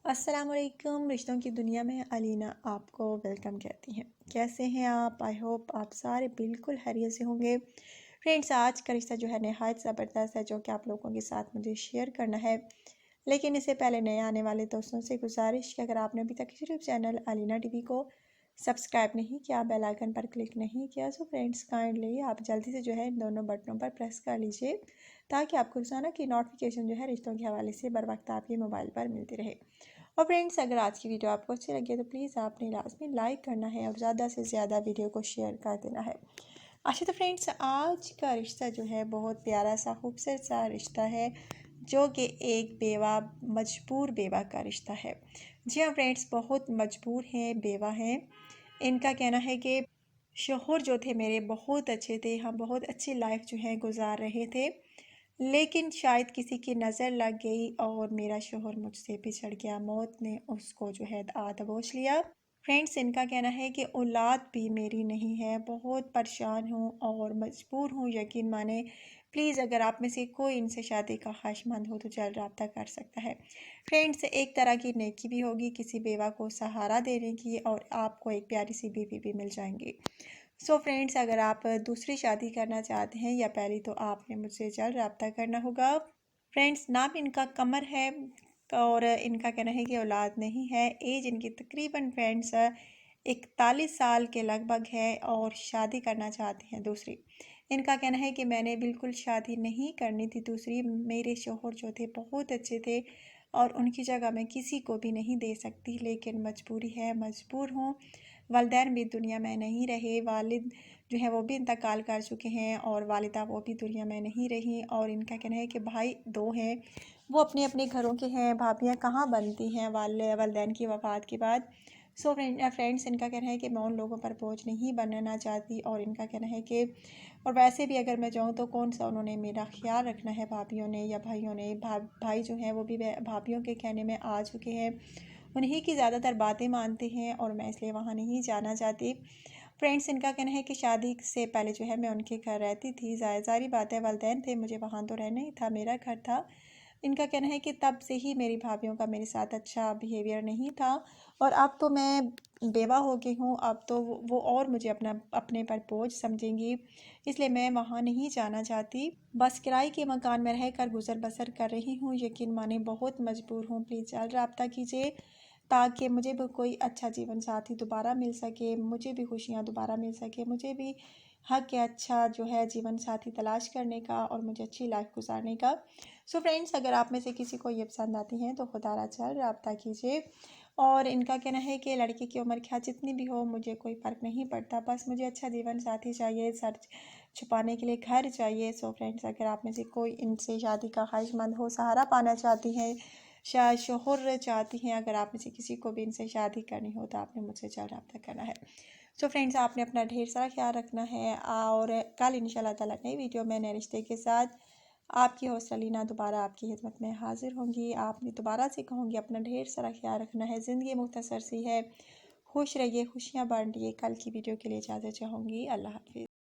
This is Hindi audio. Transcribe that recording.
अस्सलाम वालेकुम। रिश्तों की दुनिया में अलीना आपको वेलकम कहती हैं। कैसे हैं आप? आई होप आप सारे बिल्कुल खैरियत से होंगे। फ्रेंड्स, आज का रिश्ता जो है नहायत ज़बरदस्त है, जो कि आप लोगों के साथ मुझे शेयर करना है। लेकिन इससे पहले नए आने वाले दोस्तों से गुजारिश कि अगर आपने अभी तक यूट्यूब चैनल अलीना टीवी को सब्सक्राइब नहीं किया, बेल आइकन पर क्लिक नहीं किया, सो फ्रेंड्स काइंडली आप जल्दी से जो है इन दोनों बटनों पर प्रेस कर लीजिए, ताकि आपको रोज़ाना की नोटिफिकेशन जो है रिश्तों के हवाले से बर वक्त आपके मोबाइल पर मिलती रहे। और फ्रेंड्स, अगर आज की वीडियो आपको अच्छी लगी है तो प्लीज़ आपने लाजमी लाइक करना है और ज़्यादा से ज़्यादा वीडियो को शेयर कर देना है। अच्छा, तो फ्रेंड्स, आज का रिश्ता जो है बहुत प्यारा सा खूबसूरत सा रिश्ता है, जो कि एक मजबूर बेवा का रिश्ता है। जी हाँ फ्रेंड्स, बहुत मजबूर हैं, बेवा हैं। इनका कहना है कि शौहर जो थे मेरे बहुत अच्छे थे, हम बहुत अच्छी लाइफ जो है गुजार रहे थे, लेकिन शायद किसी की नज़र लग गई और मेरा शौहर मुझसे बिछड़ गया। मौत ने उसको जो है दबोच लिया। फ्रेंड्स, इनका कहना है कि औलाद भी मेरी नहीं है, बहुत परेशान हूँ और मजबूर हूँ। यकीन माने, प्लीज़ अगर आप में से कोई इनसे शादी का ख्वाहिशमंद हो तो जल्द रब्ता कर सकता है। फ्रेंड्स, एक तरह की नेकी भी होगी किसी बेवा को सहारा देने की, और आपको एक प्यारी सी बीवी भी मिल जाएंगी। सो फ्रेंड्स, अगर आप दूसरी शादी करना चाहते हैं या पहली, तो आपने मुझसे जल्द रब्ता करना होगा। फ्रेंड्स, नाम इनका कमर है और इनका कहना है कि औलाद नहीं है। एज इनकी तकरीबन फ्रेंड्स 41 साल के लगभग है और शादी करना चाहते हैं दूसरी। इनका कहना है कि मैंने बिल्कुल शादी नहीं करनी थी दूसरी। मेरे शौहर जो थे बहुत अच्छे थे और उनकी जगह मैं किसी को भी नहीं दे सकती, लेकिन मजबूरी है, मजबूर हूँ। वालिदैन भी दुनिया में नहीं रहे, वालिद जो है वो भी इंतकाल कर चुके हैं और वालिदा वो भी दुनिया में नहीं रही। और इनका कहना है कि भाई दो हैं, वो अपने अपने घरों के हैं। भाभियाँ कहाँ बनती हैं वालिदैन की वफ़ात के बाद। सो फ्रेंड्स, इनका कहना है कि मैं उन लोगों पर बोझ नहीं बनना चाहती। और इनका कहना है कि और वैसे भी अगर मैं जाऊँ तो कौन सा उन्होंने मेरा ख्याल रखना है, भाभियों ने या भाइयों ने। भाई जो हैं वो भी भाभियों के कहने में आ चुके हैं, उन्हीं की ज़्यादातर बातें मानते हैं और मैं इसलिए वहाँ नहीं जाना चाहती। फ्रेंड्स, इनका कहना है कि शादी से पहले जो है मैं उनके घर रहती थी। ज़ाहिर बात है, वालिदैन थे, मुझे वहाँ तो रहना ही था, मेरा घर था। इनका कहना है कि तब से ही मेरी भाभीियों का मेरे साथ अच्छा बिहेवियर नहीं था और अब तो मैं बेवा हो गई हूँ। अब तो वो और मुझे अपने पर बोझ समझेंगी, इसलिए मैं वहाँ नहीं जाना चाहती। बस किराए के मकान में रहकर गुजर बसर कर रही हूँ। यकीन माने, बहुत मजबूर हूँ। प्लीज़ जल्द रब्ता कीजिए, ताकि मुझे भी कोई अच्छा जीवन साथी दोबारा मिल सके, मुझे भी खुशियाँ दोबारा मिल सके। मुझे भी हक है अच्छा जो है जीवन साथी तलाश करने का और मुझे अच्छी लाइफ गुजारने का। सो फ्रेंड्स, अगर आप में से किसी को ये पसंद आती हैं तो खुदा रा चल रब्ता कीजिए। और इनका कहना है कि लड़के की उम्र क्या जितनी भी हो, मुझे कोई फ़र्क नहीं पड़ता, बस मुझे अच्छा जीवन साथी चाहिए, सर छुपाने के लिए घर चाहिए। सो फ्रेंड्स, अगर आप में से कोई इनसे शादी का ख्वाहिशमंद हो, सहारा पाना चाहती हैं, शायद शौहर चाहती हैं, अगर आप में से किसी को भी इनसे शादी करनी हो तो आपने मुझसे जल्द रब्ता करना है। सो फ्रेंड्स, आपने अपना ढेर सारा ख्याल रखना है और कल इंशाल्लाह ताला नई वीडियो में नए रिश्ते के साथ आपकी होस्ट अलीना दोबारा आपकी खिदमत में हाजिर होंगी। आपने दोबारा से कहूँगी, अपना ढेर सारा ख्याल रखना है। ज़िंदगी मुख्तसर सी है, खुश रहिए, खुशियाँ बांटिए। कल की वीडियो के लिए इजाज़त चाहूँगी। अल्लाह हाफिज़।